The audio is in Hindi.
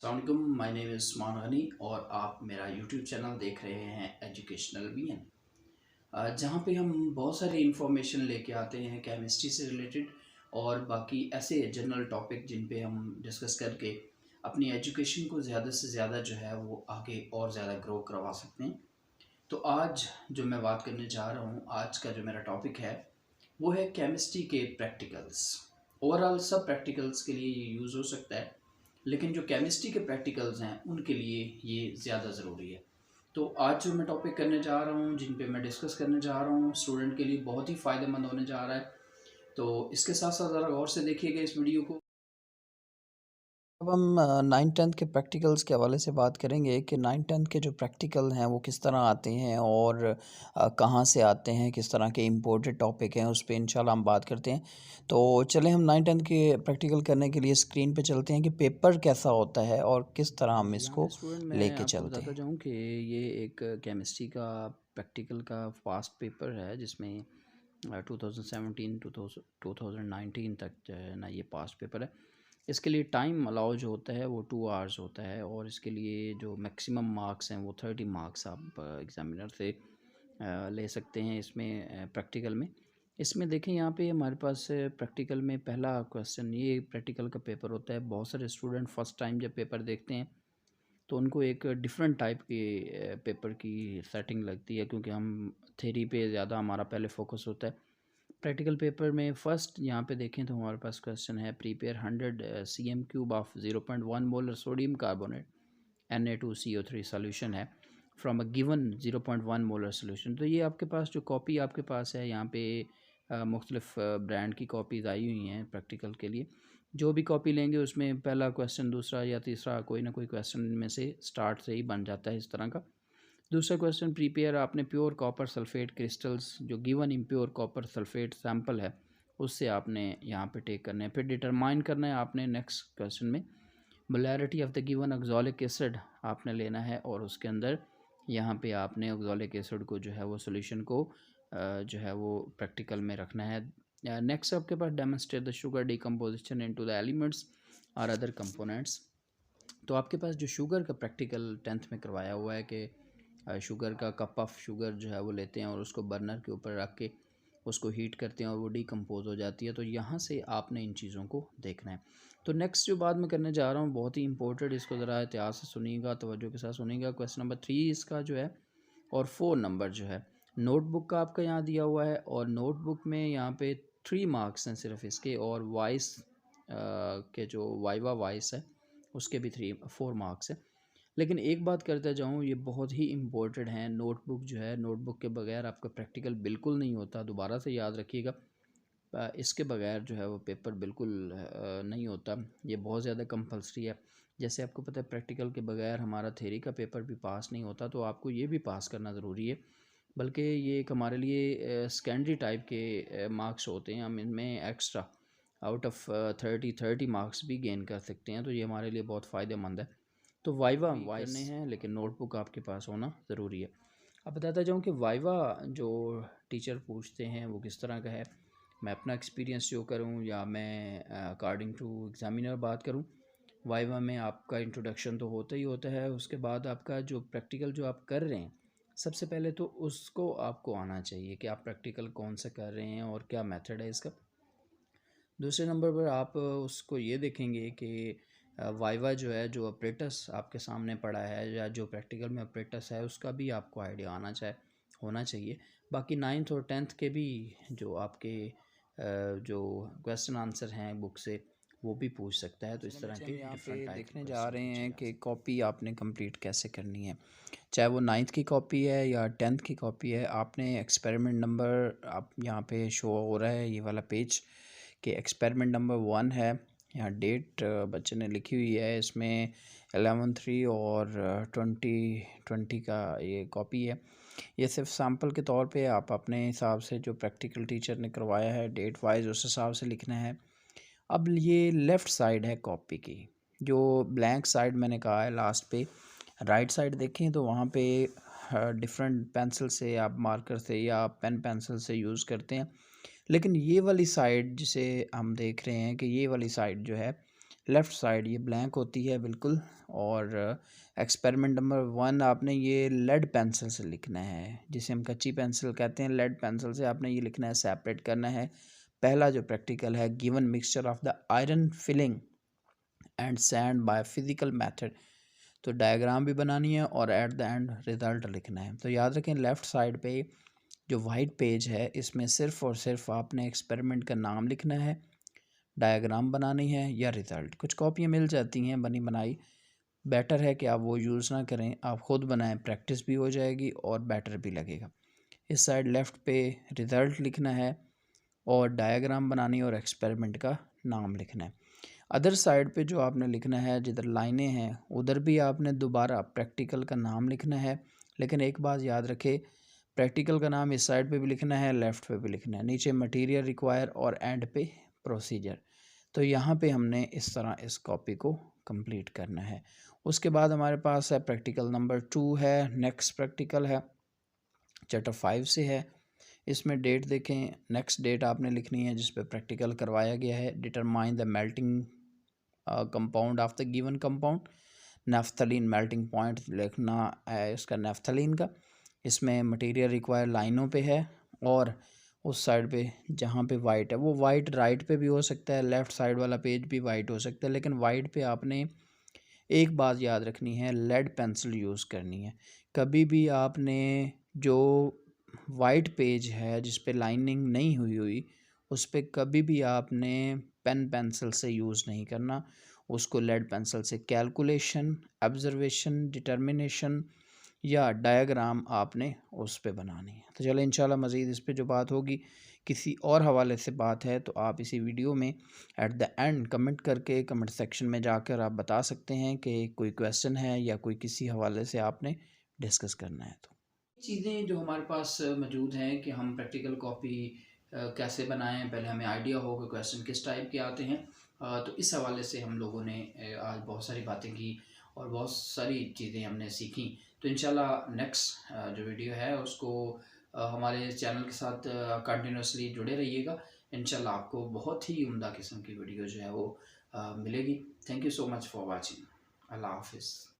अस्सलामुअलैकुम, my name is Usman Ghani और आप मेरा यूट्यूब चैनल देख रहे हैं एजुकेशनल बीएन, जहाँ पे हम बहुत सारी इंफॉर्मेशन लेके आते हैं केमिस्ट्री से रिलेटेड और बाकी ऐसे जनरल टॉपिक जिन पे हम डिस्कस करके अपनी एजुकेशन को ज़्यादा से ज़्यादा जो है वो आगे और ज़्यादा ग्रो करवा सकते हैं। तो आज जो मैं बात करने जा रहा हूँ, आज का जो मेरा टॉपिक है वो है केमिस्ट्री के प्रैक्टिकल्स। ओवरऑल सब प्रैक्टिकल्स के लिए ये यूज़ हो सकता है, लेकिन जो केमिस्ट्री के प्रैक्टिकल्स हैं उनके लिए ये ज़्यादा ज़रूरी है। तो आज जो मैं टॉपिक करने जा रहा हूँ, जिन पे मैं डिस्कस करने जा रहा हूँ, स्टूडेंट के लिए बहुत ही फ़ायदेमंद होने जा रहा है। तो इसके साथ साथ ज़रा गौर से देखिएगा इस वीडियो को। अब हम 9th-10th के प्रैक्टिकल्स के हवाले से बात करेंगे कि 9th-10th के जो प्रैक्टिकल हैं वो किस तरह आते हैं और कहाँ से आते हैं, किस तरह के इम्पोर्टेड टॉपिक हैं, उस पे इंशाल्लाह हम बात करते हैं। तो चलें हम 9th-10th के प्रैक्टिकल करने के लिए स्क्रीन पे चलते हैं कि पेपर कैसा होता है और किस तरह हम जी, यहाँ पे इसको स्टूडेंट मैं लेके आपको चलते बताता हैं। जाऊँ कि ये एक केमिस्ट्री का प्रैक्टिकल का फास्ट पेपर है, जिसमें 2017 2019 तक जो है ना ये पास्ट पेपर है। इसके लिए टाइम अलाउ जो होता है वो 2 आवर्स होता है और इसके लिए जो मैक्सिमम मार्क्स हैं वो 30 मार्क्स आप एग्ज़ामिनर से ले सकते हैं इसमें प्रैक्टिकल में। इसमें देखें, यहाँ पे हमारे पास प्रैक्टिकल में पहला क्वेश्चन, ये प्रैक्टिकल का पेपर होता है। बहुत सारे स्टूडेंट फर्स्ट टाइम जब पेपर देखते हैं तो उनको एक डिफरेंट टाइप के पेपर की सेटिंग लगती है, क्योंकि हम थ्योरी पे ज़्यादा हमारा पहले फोकस होता है। प्रैक्टिकल पेपर में फ़र्स्ट यहाँ पे देखें तो हमारे पास क्वेश्चन है, prepare 100 cm³ of 0.1 molar sodium carbonate Na2CO3 solution है from a given 0.1 molar solution. तो ये आपके पास जो कॉपी आपके पास है, यहाँ पे मुख्तलिफ ब्रांड की कॉपीज़ आई हुई हैं प्रैक्टिकल के लिए। जो भी कॉपी लेंगे उसमें पहला क्वेश्चन, दूसरा या तीसरा कोई ना कोई क्वेश्चन में से स्टार्ट से ही बन जाता है इस तरह का। दूसरा क्वेश्चन, प्रिपेयर आपने प्योर कॉपर सल्फेट क्रिस्टल्स, जो given impure copper sulphate sample है उससे आपने यहाँ पे टेक करना है। फिर डिटरमाइन करना है आपने नेक्स्ट क्वेश्चन में molarity of the given oxalic acid आपने लेना है, और उसके अंदर यहाँ पे आपने ऑक्सैलिक एसिड को जो है वो सोल्यूशन को जो है वो प्रैक्टिकल में रखना है। नेक्स्ट आपके पास demonstrate the sugar decomposition into the elements और अदर कंपोनेंट्स। तो आपके पास जो शुगर का प्रैक्टिकल 10th में करवाया हुआ है कि शुगर का कप ऑफ शुगर जो है वो लेते हैं और उसको बर्नर के ऊपर रख के उसको हीट करते हैं और वो डिकम्पोज हो जाती है। तो यहाँ से आपने इन चीज़ों को देखना है। तो नेक्स्ट जो बात मैं करने जा रहा हूँ बहुत ही इंपॉर्टेंट, इसको ज़रा इतिहास से सुनिएगा, तवज्जो के साथ सुनिएगा। क्वेश्चन नंबर 3 इसका जो है और 4 नंबर जो है नोटबुक का आपका यहाँ दिया हुआ है, और नोटबुक में यहाँ पे 3 मार्क्स हैं सिर्फ इसके, और वॉइस के जो वाइवा वॉइस है उसके भी 4 मार्क्स है। लेकिन एक बात करता जाऊँ, ये बहुत ही इम्पोर्टेंट है। नोटबुक जो है, नोटबुक के बगैर आपका प्रैक्टिकल बिल्कुल नहीं होता, दोबारा से याद रखिएगा। इसके बगैर जो है वो पेपर बिल्कुल नहीं होता। ये बहुत ज़्यादा कंपल्सरी है। जैसे आपको पता है प्रैक्टिकल के बगैर हमारा थ्योरी का पेपर भी पास नहीं होता, तो आपको ये भी पास करना ज़रूरी है। बल्कि ये एक हमारे लिए सेकेंडरी टाइप के मार्क्स होते हैं। हम इनमें एक्स्ट्रा आउट ऑफ 30 मार्क्स भी गेन कर सकते हैं, तो ये हमारे लिए बहुत फ़ायदेमंद है। तो वाइवा भी करने हैं, लेकिन नोटबुक आपके पास होना ज़रूरी है। अब बताता जाऊँ कि वाइवा जो टीचर पूछते हैं वो किस तरह का है। मैं अपना एक्सपीरियंस जो करूँ या मैं अकॉर्डिंग टू एग्ज़ामिनर बात करूँ, वाइवा में आपका इंट्रोडक्शन तो होता ही होता है। उसके बाद आपका जो प्रैक्टिकल जो आप कर रहे हैं, सबसे पहले तो उसको आपको आना चाहिए कि आप प्रैक्टिकल कौन सा कर रहे हैं और क्या मेथड है इसका। दूसरे नंबर पर आप उसको ये देखेंगे कि वाइवा जो है, जो ऑपरेटस आपके सामने पड़ा है या जो प्रैक्टिकल में ऑपरेटस है, उसका भी आपको आइडिया होना चाहिए। बाकी 9th और 10th के भी जो आपके जो क्वेश्चन आंसर हैं बुक से, वो भी पूछ सकता है। तो इस तरह के हम यहाँ पे डिफरेंट टाइप के देखने जा क्वेश्चन रहे हैं पूछेगा। कि कॉपी आपने कंप्लीट कैसे करनी है, चाहे वो 9th की कॉपी है या 10th की कॉपी है। आपने एक्सपेरिमेंट नंबर, आप यहाँ पे शो हो रहा है ये वाला पेज कि एक्सपेरिमेंट नंबर 1 है। यहाँ डेट बच्चे ने लिखी हुई है, इसमें 11/3 और 2020 का ये कॉपी है। ये सिर्फ सैम्पल के तौर पे आप अपने हिसाब से जो प्रैक्टिकल टीचर ने करवाया है डेट वाइज उस हिसाब से लिखना है। अब ये लेफ़्ट साइड है कॉपी की, जो ब्लैंक साइड मैंने कहा है लास्ट पे। राइट साइड देखें तो वहाँ पे डिफरेंट पेंसिल से आप मार्कर से या पेन पेंसिल से यूज़ करते हैं। लेकिन ये वाली साइड जिसे हम देख रहे हैं कि ये वाली साइड जो है लेफ़्ट साइड ये ब्लैंक होती है बिल्कुल। और एक्सपेरिमेंट नंबर 1 आपने ये लेड पेंसिल से लिखना है, जिसे हम कच्ची पेंसिल कहते हैं। लेड पेंसिल से आपने ये लिखना है, सेपरेट करना है। पहला जो प्रैक्टिकल है, given mixture of the iron filling and sand by physical method. तो डायग्राम भी बनानी है और एट द एंड रिज़ल्ट लिखना है। तो याद रखें, लेफ़्ट साइड पे जो वाइट पेज है इसमें सिर्फ़ और सिर्फ आपने एक्सपेरिमेंट का नाम लिखना है, डायग्राम बनानी है या रिज़ल्ट। कुछ कॉपियाँ मिल जाती हैं बनी बनाई, बेटर है कि आप वो यूज़ ना करें, आप ख़ुद बनाएं, प्रैक्टिस भी हो जाएगी और बेटर भी लगेगा। इस साइड लेफ़्ट पे रिज़ल्ट लिखना है और डायग्राम बनानी है और एक्सपेरिमेंट का नाम लिखना है। अदर साइड पे जो आपने लिखना है, जिधर लाइनें हैं उधर भी आपने दोबारा प्रैक्टिकल का नाम लिखना है। लेकिन एक बात याद रखें, प्रैक्टिकल का नाम इस साइड पे भी लिखना है, लेफ़्ट पे भी लिखना है, नीचे मटेरियल रिक्वायर और एंड पे प्रोसीजर। तो यहाँ पे हमने इस तरह इस कॉपी को कंप्लीट करना है। उसके बाद हमारे पास है प्रैक्टिकल नंबर 2 है, नेक्स्ट प्रैक्टिकल है, चैप्टर 5 से है। इसमें डेट देखें, नेक्स्ट डेट आपने लिखनी है जिस पे प्रैक्टिकल करवाया गया है। Determine the melting compound of the given compound. Naphthalene melting point लिखना है इसका नेफ्थलीन का। इसमें मटेरियल रिक्वायर लाइनों पे है और उस साइड पे जहाँ पे वाइट है वो वाइट राइट पे भी हो सकता है, लेफ़्ट साइड वाला पेज भी वाइट हो सकता है। लेकिन वाइट पे आपने एक बात याद रखनी है, लेड पेंसिल यूज़ करनी है। कभी भी आपने जो वाइट पेज है जिस पे लाइनिंग नहीं हुई हुई उस पे कभी भी आपने पेन पेंसिल से यूज़ नहीं करना। उसको लेड पेंसिल से कैलकुलेशन, ऑब्जर्वेशन, डिटर्मिनेशन या डायग्राम आपने उस पे बनानी है। तो चलो इंशाल्लाह मज़ीद इस पे जो बात होगी किसी और हवाले से बात है तो आप इसी वीडियो में एट द एंड कमेंट करके कमेंट सेक्शन में जाकर आप बता सकते हैं कि कोई क्वेश्चन है या कोई किसी हवाले से आपने डिस्कस करना है। तो चीज़ें जो हमारे पास मौजूद हैं कि हम प्रैक्टिकल कॉपी कैसे बनाएं, पहले हमें आइडिया हो कि क्वेश्चन किस टाइप के आते हैं। तो इस हवाले से हम लोगों ने आज बहुत सारी बातें की और बहुत सारी चीज़ें हमने सीखी। तो इंशाल्लाह नेक्स्ट जो वीडियो है उसको हमारे चैनल के साथ कंटिन्यूसली जुड़े रहिएगा। इंशाल्लाह आपको बहुत ही उम्दा किस्म की वीडियो जो है वो मिलेगी। Thank you so much for watching. अल्लाह हाफिज़।